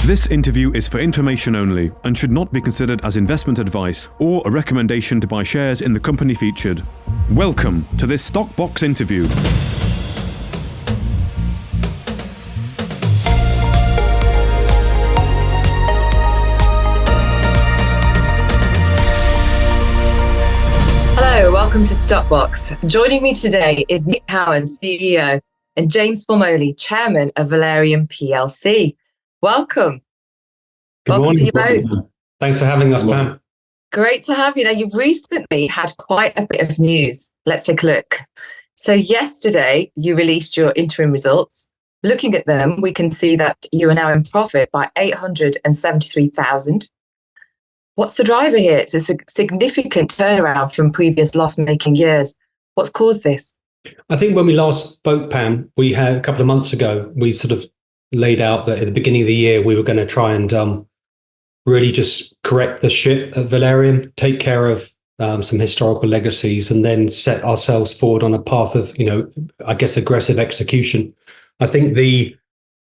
This interview is for information only and should not be considered as investment advice or a recommendation to buy shares in the company featured. Welcome to this StockBox interview. Hello, welcome to StockBox. Joining me today is Nick Cowan, CEO, and James Formolli, Chairman of Valereum PLC. Welcome. Welcome to you both. Thanks for having us, Pam. Great to have you. Now, you've recently had quite a bit of news. Let's take a look. So yesterday, you released your interim results. Looking at them, we can see that you are now in profit by 873,000. What's the driver here? It's a significant turnaround from previous loss-making years. What's caused this? I think when we last spoke, Pam, we had a couple of months ago, we sort of laid out that at the beginning of the year, we were going to try and really just correct the ship at Valereum, take care of some historical legacies, and then set ourselves forward on a path of, aggressive execution. I think the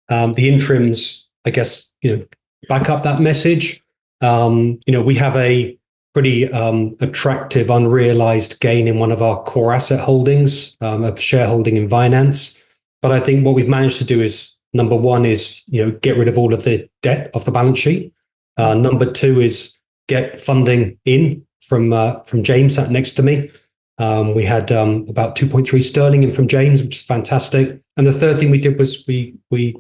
interims, back up that message. We have a pretty attractive unrealized gain in one of our core asset holdings, a shareholding in Binance. But I think what we've managed to do is, number one is, get rid of all of the debt off the balance sheet. Number two is get funding in from James sat next to me. We had about 2.3 sterling in from James, which is fantastic. And the third thing we did was we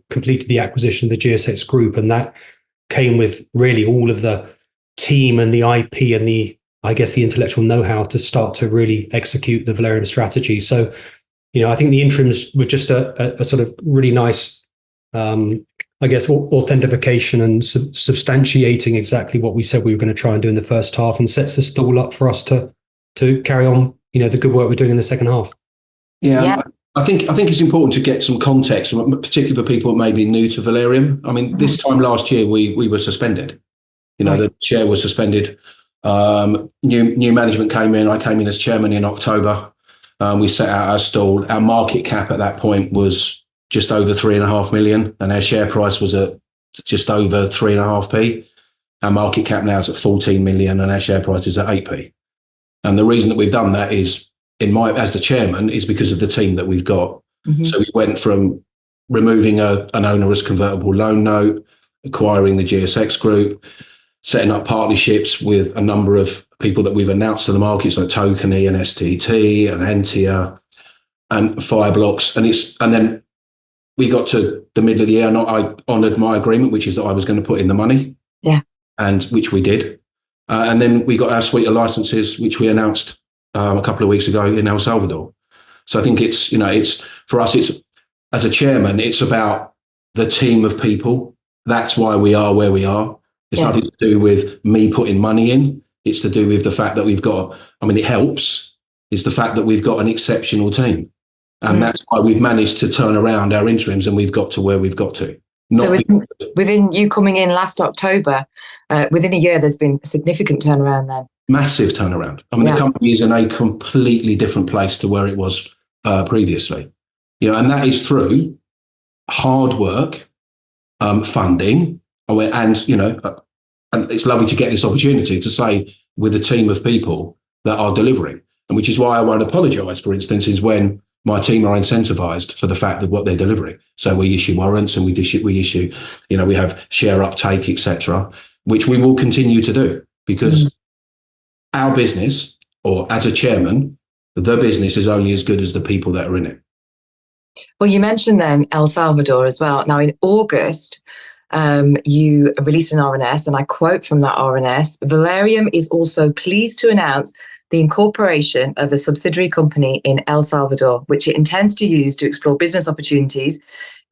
completed the acquisition of the GSX Group, and that came with really all of the team and the IP and the intellectual know-how to start to really execute the Valereum strategy. So, I think the interims were just a sort of really nice, authentication and substantiating exactly what we said we were going to try and do in the first half, and sets the stall up for us to carry on, the good work we're doing in the second half. Yeah. I think it's important to get some context, particularly for people who may be new to Valereum. I mean, this time last year, we were suspended. Right. The share was suspended. New management came in. I came in as chairman in October. We set out our stall. Our market cap at that point was just over 3.5 million, and our share price was at just over 3.5p. Our market cap now is at 14 million, and our share price is at 8p. And the reason that we've done that is, as the chairman, is because of the team that we've got. Mm-hmm. So we went from removing an onerous convertible loan note, acquiring the GSX Group, setting up partnerships with a number of people that we've announced to the markets like Tokeny and STT and Entia and Fireblocks. And then we got to the middle of the year, and I honoured my agreement, which is that I was going to put in the money. Yeah. And which we did. And then we got our suite of licenses, which we announced a couple of weeks ago in El Salvador. So I think it's for us, it's as a chairman, it's about the team of people. That's why we are where we are. It's nothing to do with me putting money in. It's to do with the fact that we've got, it helps. It's the fact that we've got an exceptional team. And that's why we've managed to turn around our interims, and we've got to where we've got to. Within you coming in last October, within a year, there's been a significant turnaround then. Massive turnaround. The company is in a completely different place to where it was previously. And that is through hard work, funding, and it's lovely to get this opportunity to say with a team of people that are delivering, and which is why I won't apologise, for instance, is when my team are incentivized for the fact of what they're delivering. So we issue warrants, and we issue, we have share uptake, etc., which we will continue to do, because our business, or as a chairman, the business is only as good as the people that are in it. Well, you mentioned then El Salvador as well. Now, in August, you released an RNS, and I quote from that RNS: Valereum is also pleased to announce the incorporation of a subsidiary company in El Salvador, which it intends to use to explore business opportunities,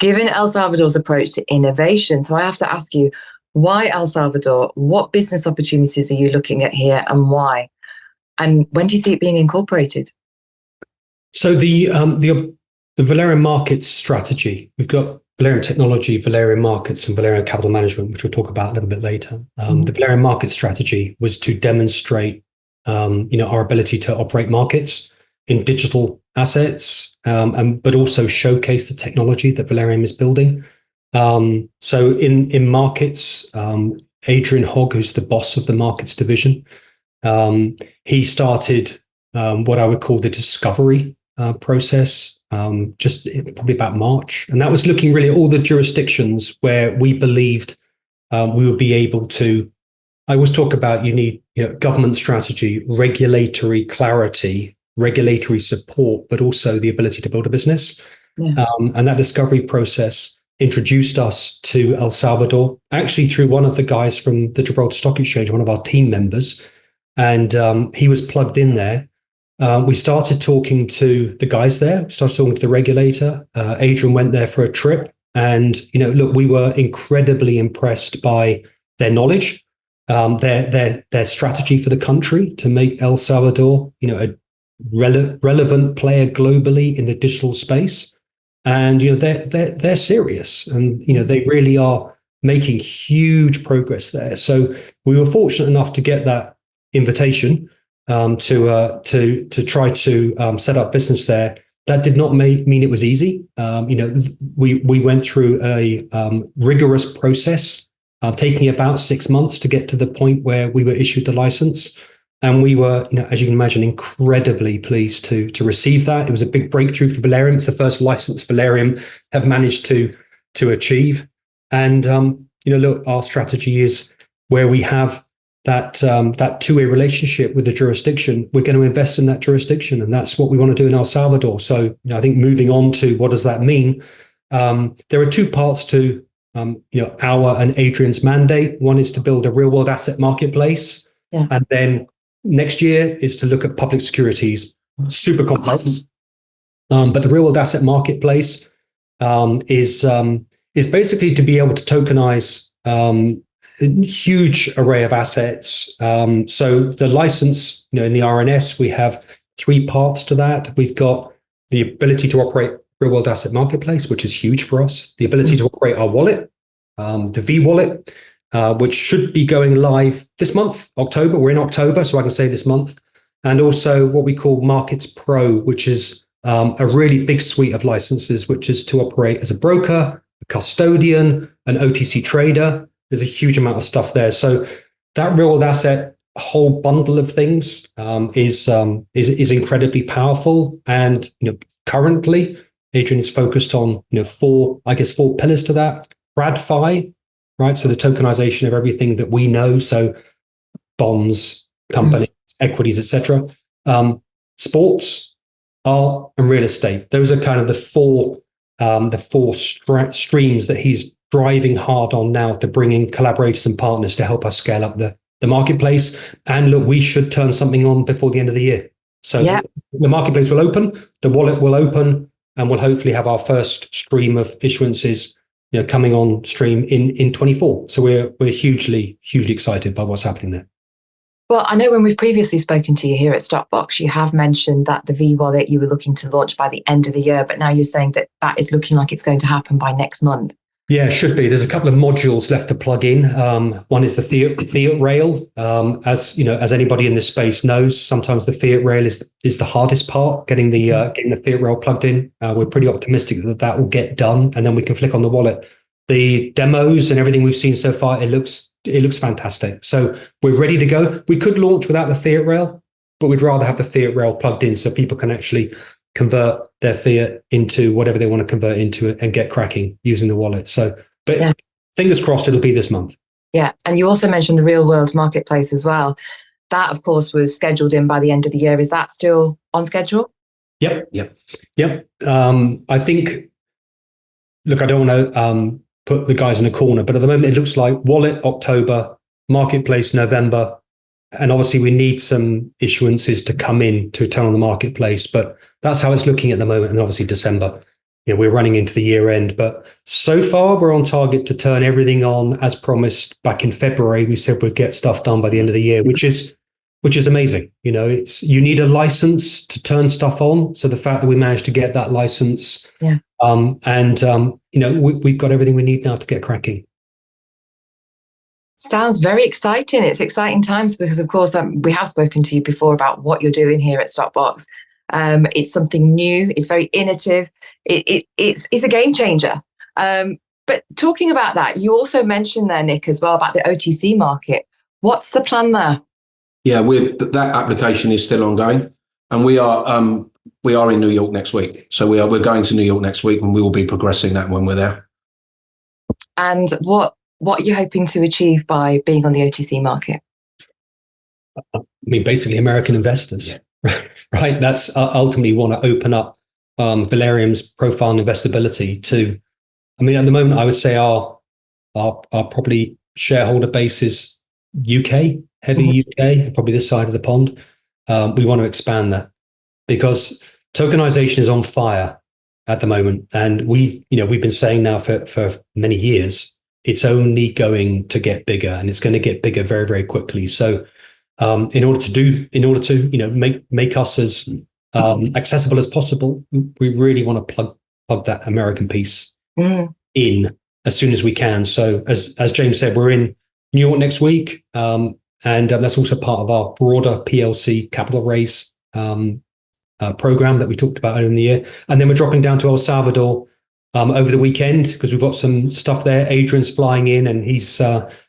given El Salvador's approach to innovation. So I have to ask you, why El Salvador? What business opportunities are you looking at here, and why? And when do you see it being incorporated? So the Valereum Markets strategy, we've got Valereum Technology, Valereum Markets, and Valereum Capital Management, which we'll talk about a little bit later. The Valereum Markets strategy was to demonstrate our ability to operate markets in digital assets, but also showcase the technology that Valereum is building. So in markets, Adrian Hogg, who's the boss of the markets division, he started what I would call the discovery process, just probably about March. And that was looking really at all the jurisdictions where we believed we would be able to. I always talk about you need government strategy, regulatory clarity, regulatory support, but also the ability to build a business. Yeah. And that discovery process introduced us to El Salvador, actually through one of the guys from the Gibraltar Stock Exchange, one of our team members. And he was plugged in there. We started talking to the guys there, started talking to the regulator. Adrian went there for a trip. And, look, we were incredibly impressed by their knowledge, their strategy for the country to make El Salvador, a relevant player globally in the digital space. And they're serious, and they really are making huge progress there. So we were fortunate enough to get that invitation to try to set up business there. That did not mean it was easy. We went through a rigorous process, taking about 6 months to get to the point where we were issued the license. And we were, as you can imagine, incredibly pleased to receive that. It was a big breakthrough for Valereum. It's the first license Valereum have managed to achieve. And look, our strategy is where we have that two-way relationship with the jurisdiction, we're going to invest in that jurisdiction, and that's what we want to do in El Salvador. So I think moving on to what does that mean? There are two parts to our and Adrian's mandate. One is to build a real-world asset marketplace, and then next year is to look at public securities. Super complex, but the real-world asset marketplace is basically to be able to tokenize a huge array of assets. So the license, in the RNS, we have three parts to that. We've got the ability to operate real-world asset marketplace, which is huge for us. The ability to operate our wallet, the V wallet, which should be going live this month, October. We're in October, so I can say this month. And also what we call Markets Pro, which is a really big suite of licenses, which is to operate as a broker, a custodian, an OTC trader. There's a huge amount of stuff there. So that real world asset whole bundle of things is incredibly powerful. And currently, Adrian is focused on four pillars to that. TradFi, right? So the tokenization of everything that we know. So bonds, companies, equities, etc. Sports, art, and real estate. Those are kind of the four streams that he's driving hard on now to bring in collaborators and partners to help us scale up the marketplace. And look, we should turn something on before the end of the year. So the marketplace will open, the wallet will open, and we'll hopefully have our first stream of issuances coming on stream in 24. So we're hugely excited by what's happening there. Well, I know when we've previously spoken to you here at StockBox, you have mentioned that the V wallet you were looking to launch by the end of the year, but now you're saying that is looking like it's going to happen by next month. Yeah, it should be. There's a couple of modules left to plug in. One is the fiat rail. As anybody in this space knows, sometimes the fiat rail is the hardest part, getting the fiat rail plugged in. We're pretty optimistic that will get done, and then we can flick on the wallet. The demos and everything we've seen so far, it looks fantastic. So we're ready to go. We could launch without the fiat rail, but we'd rather have the fiat rail plugged in so people can actually convert their fiat into whatever they want to convert into and get cracking using the wallet. So, but fingers crossed it'll be this month. Yeah. And you also mentioned the real world marketplace as well. That, of course, was scheduled in by the end of the year. Is that still on schedule? Yep. I think, look, I don't want to put the guys in a corner, but at the moment it looks like wallet October, marketplace November, and obviously we need some issuances to come in to turn on the marketplace, but that's how it's looking at the moment. And obviously December, we're running into the year end, but so far we're on target to turn everything on as promised back in February. We said we'd get stuff done by the end of the year, which is amazing. You need a license to turn stuff on. So the fact that we managed to get that license, we've got everything we need now to get cracking. Sounds very exciting. It's exciting times because, of course, we have spoken to you before about what you're doing here at StockBox. It's something new. It's very innovative. It's a game changer. But talking about that, you also mentioned there, Nick, as well about the OTC market. What's the plan there? Yeah, that application is still ongoing, and we are in New York next week. So we're going to New York next week, and we will be progressing that when we're there. And what are you hoping to achieve by being on the OTC market? I mean, basically American investors, right? That's ultimately want to open up Valerium's profile and investability to, I mean, at the moment, I would say our probably shareholder base is UK, heavy UK, probably this side of the pond. We want to expand that because tokenization is on fire at the moment. And we've been saying now for many years, it's only going to get bigger, and it's going to get bigger very, very quickly. So in order to make us as accessible as possible, we really want to plug that American piece in as soon as we can. So as James said, we're in New York next week, and that's also part of our broader PLC capital raise program that we talked about earlier in the year. And then we're dropping down to El Salvador over the weekend because we've got some stuff there. Adrian's flying in, and he's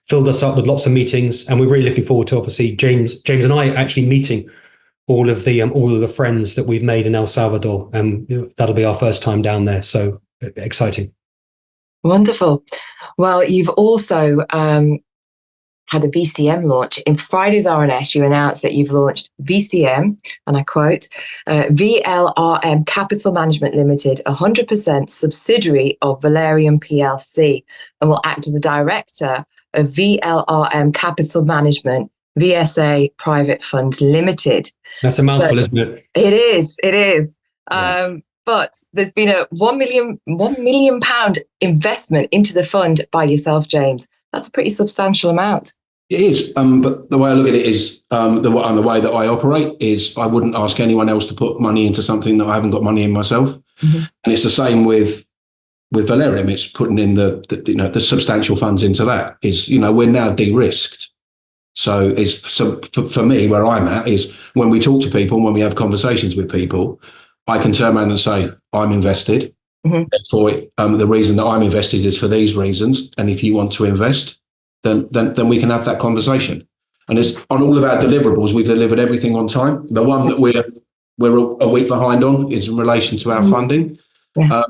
filled us up with lots of meetings, and we're really looking forward to obviously James and I actually meeting all of the friends that we've made in El Salvador, and that'll be our first time down there. So exciting. Wonderful. Well, you've also had a VCM launch. In Friday's RNS, you announced that you've launched VCM, and I quote, VLRM Capital Management Limited, 100% subsidiary of Valereum PLC, and will act as a director of VLRM Capital Management, VSA Private Fund Limited. That's a mouthful, isn't it? It is. Yeah. But there's been a £1 million investment into the fund by yourself, James. That's a pretty substantial amount. It is, but the way I look at it is, the way that I operate is, I wouldn't ask anyone else to put money into something that I haven't got money in myself. And it's the same with Valereum. It's putting in the substantial funds into that. Is we're now de-risked. So for me, where I'm at is when we talk to people and when we have conversations with people, I can turn around and say, I'm invested. Therefore, the reason that I'm invested is for these reasons. And if you want to invest, then we can have that conversation. And it's on all of our deliverables, we've delivered everything on time. The one that we're a week behind on is in relation to our funding. Yeah.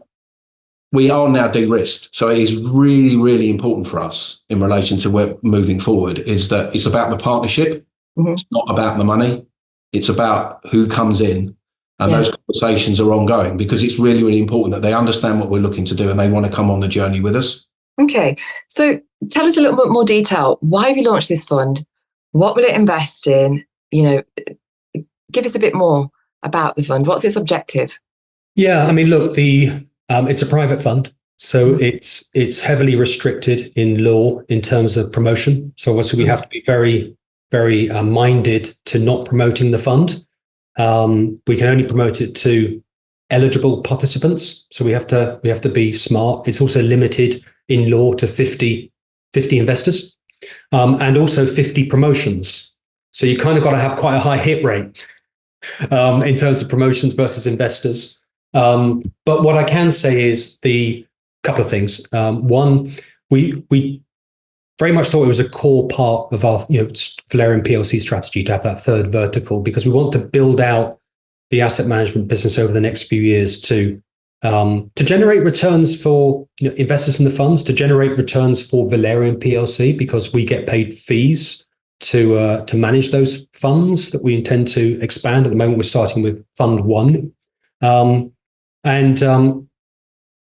We are now de-risked. So it is really, really important for us in relation to where moving forward is that it's about the partnership. It's not about the money. It's about who comes in. And those conversations are ongoing because it's really, really important that they understand what we're looking to do and they want to come on the journey with us. Okay. So tell us a little bit more detail. Why have you launched this fund? What will it invest in? Give us a bit more about the fund. What's its objective? Yeah, I mean, look, it's a private fund. So it's heavily restricted in law in terms of promotion. So obviously we have to be very, very minded to not promoting the fund. We can only promote it to eligible participants. So we have to be smart. It's also limited in law to 50 investors, and also 50 promotions. So you kind of got to have quite a high hit rate in terms of promotions versus investors. But what I can say is the couple of things. One, we very much thought it was a core part of our, Valereum PLC strategy to have that third vertical, because we want to build out the asset management business over the next few years to generate returns for investors in the funds, to generate returns for Valereum PLC, because we get paid fees to manage those funds that we intend to expand. At the moment, we're starting with Fund 1.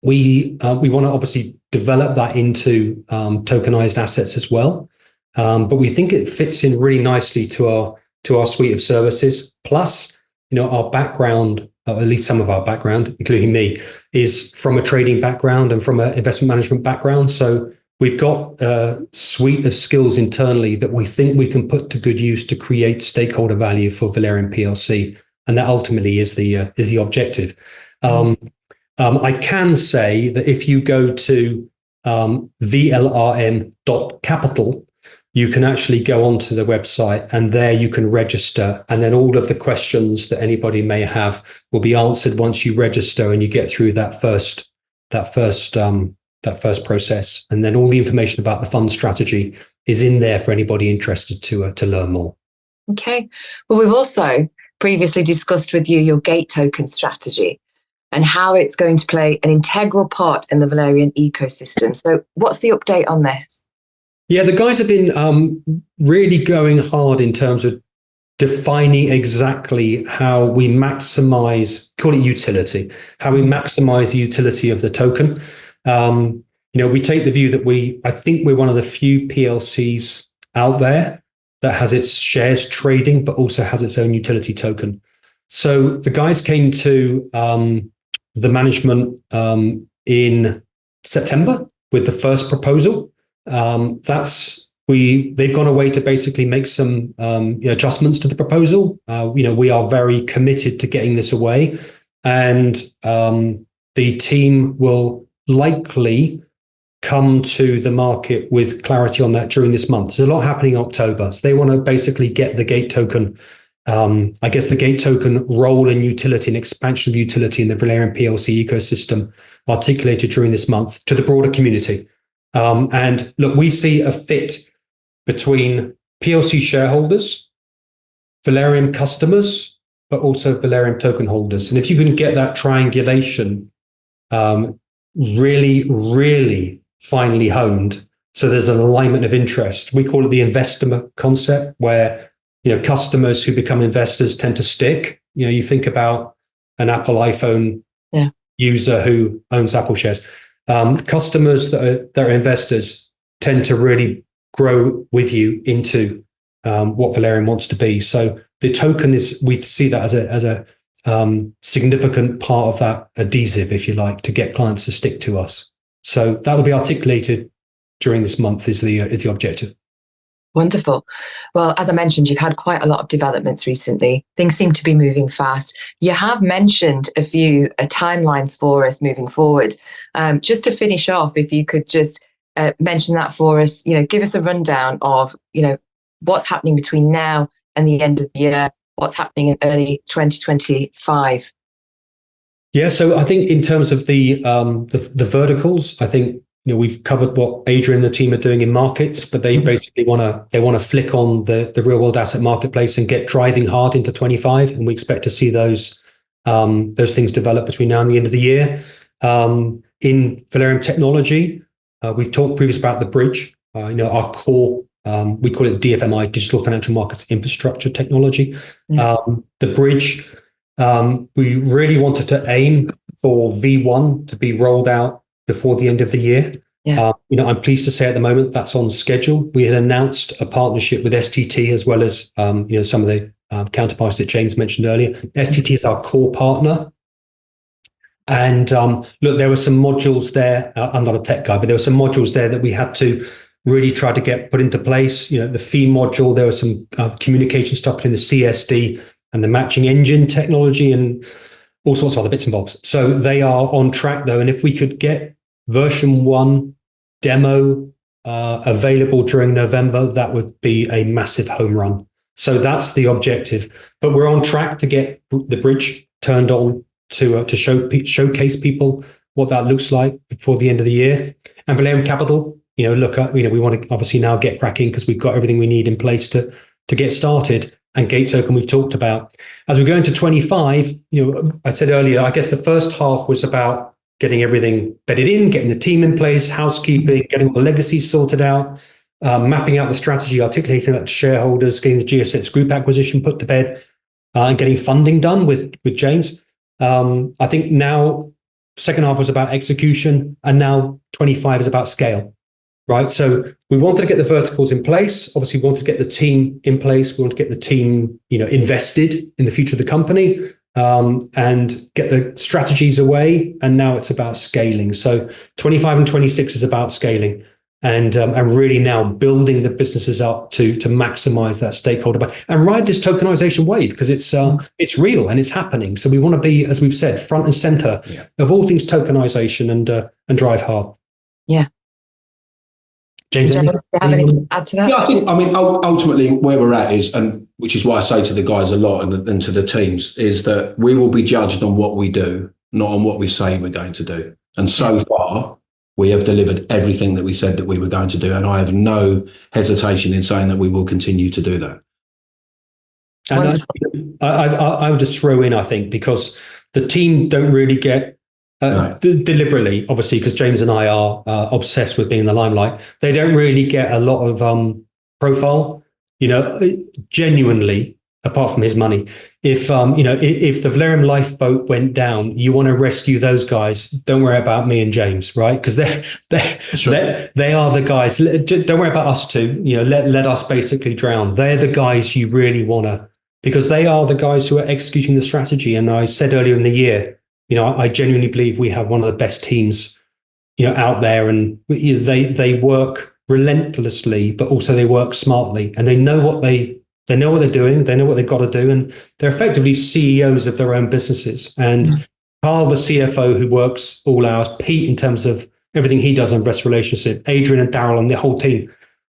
We want to obviously develop that into tokenized assets as well. But we think it fits in really nicely to our suite of services. Plus, our background, or at least some of our background, including me, is from a trading background and from an investment management background. So we've got a suite of skills internally that we think we can put to good use to create stakeholder value for Valereum PLC. And that ultimately is the objective. I can say that if you go to vlrm.capital, you can actually go onto the website and there you can register. And then all of the questions that anybody may have will be answered once you register and you get through that first first process, and then all the information about the fund strategy is in there for anybody interested to learn more. Okay. Well, we've also previously discussed with you your gate token strategy and how it's going to play an integral part in the Valerian ecosystem. So what's the update on this? Yeah, the guys have been really going hard in terms of defining exactly how we maximize, call it utility, how we maximize the utility of the token. We take the view that I think we're one of the few PLCs out there that has its shares trading, but also has its own utility token. So the guys came to the management in September with the first proposal. They've gone away to basically make some adjustments to the proposal. We are very committed to getting this away, and the team will likely come to the market with clarity on that during this month. There's a lot happening in October. So they want to basically get the gate token, the gate token role and utility and expansion of utility in the Valereum PLC ecosystem articulated during this month to the broader community. And look, we see a fit between PLC shareholders, Valereum customers, but also Valereum token holders. And if you can get that triangulation really, really finely honed, so there's an alignment of interest. We call it the investor concept, where customers who become investors tend to stick. You think about an Apple iPhone user who owns Apple shares. Customers that are investors tend to really grow with you into what Valereum wants to be. So the token we see that as a significant part of that adhesive, if you like, to get clients to stick to us. So that will be articulated during this month is the objective. Wonderful. Well, as I mentioned, you've had quite a lot of developments recently. Things seem to be moving fast. You have mentioned a few timelines for us moving forward. Just to finish off, if you could just mention that for us, give us a rundown of, what's happening between now and the end of the year, what's happening in early 2025. Yeah, so I think in terms of the verticals, I think we've covered what Adrian and the team are doing in markets, but they basically want to flick on the real world asset marketplace and get driving hard into 25, and we expect to see those things develop between now and the end of the year. In Valereum Technology, we've talked previously about the bridge. Our core, we call it DFMI, Digital Financial Markets Infrastructure Technology. The bridge, we really wanted to aim for V1 to be rolled out before the end of the year. I'm pleased to say at the moment that's on schedule. We had announced a partnership with STT as well as some of the counterparts that James mentioned earlier. STT is our core partner. And look, there were some modules there. I'm not a tech guy, but there were some modules there that we had to really try to get put into place. The fee module, there was some communication stuff between the CSD and the matching engine technology and all sorts of other bits and bobs. So they are on track though. And if we could get version 1 demo available during November, that would be a massive home run. So that's the objective. But we're on track to get the bridge turned on to showcase people what that looks like before the end of the year. And Valereum Capital, we want to obviously now get cracking because we've got everything we need in place to get started. And gate token we've talked about. As we go into 25, I said earlier, I guess the first half was about getting everything bedded in, getting the team in place, housekeeping, getting all the legacies sorted out, mapping out the strategy, articulating that to shareholders, getting the GSX Group acquisition put to bed, and getting funding done with James. I think now second half was about execution, and now 25 is about scale. Right. So we wanted to get the verticals in place. Obviously, we wanted to get the team in place. We want to get the team, invested in the future of the company, and get the strategies away. And now it's about scaling. So 25 and 26 is about scaling and really now building the businesses up to maximize that stakeholder and ride this tokenization wave because it's real and it's happening. So we want to be, as we've said, front and center of all things tokenization and drive hard. Yeah. James, do you have anything to add to that? Yeah, ultimately where we're at is, and which is why I say to the guys a lot and to the teams, is that we will be judged on what we do, not on what we say we're going to do. And so far, we have delivered everything that we said that we were going to do. And I have no hesitation in saying that we will continue to do that. And I would just throw in, I think, because the team don't really get deliberately, obviously, because James and I are obsessed with being in the limelight. They don't really get a lot of profile, genuinely, apart from his money. If if the Valereum lifeboat went down, you want to rescue those guys. Don't worry about me and James, right? Because they are the guys. Don't worry about us two. Let us basically drown. They're the guys you really want to, because they are the guys who are executing the strategy. And I said earlier in the year, I genuinely believe we have one of the best teams, out there, and they work relentlessly, but also they work smartly, and they know what they're doing. They know what they've got to do, and they're effectively CEOs of their own businesses. And Carl, the CFO, who works all hours, Pete, in terms of everything he does on investor relationship, Adrian and Daryl and the whole team.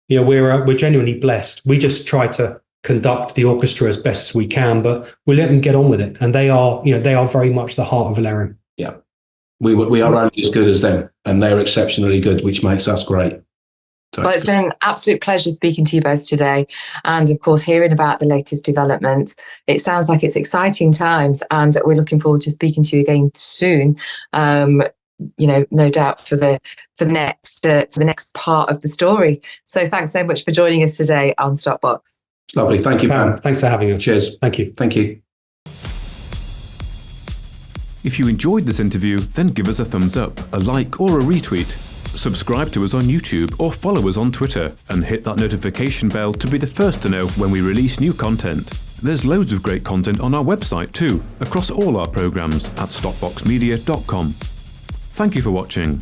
We're genuinely blessed. We just try to conduct the orchestra as best as we can, but we let them get on with it. And they are very much the heart of Valereum. Yeah, we are only as good as them, and they're exceptionally good, which makes us great. Well, it's been an absolute pleasure speaking to you both today, and of course hearing about the latest developments. It sounds like it's exciting times, and we're looking forward to speaking to you again soon. No doubt for the next part of the story. So thanks so much for joining us today on StockBox. Lovely, thank you, Pam. Thanks for having us. Cheers. Thank you. Thank you. If you enjoyed this interview, then give us a thumbs up, a like or a retweet. Subscribe to us on YouTube or follow us on Twitter, and hit that notification bell to be the first to know when we release new content. There's loads of great content on our website too, across all our programs at stockboxmedia.com. Thank you for watching.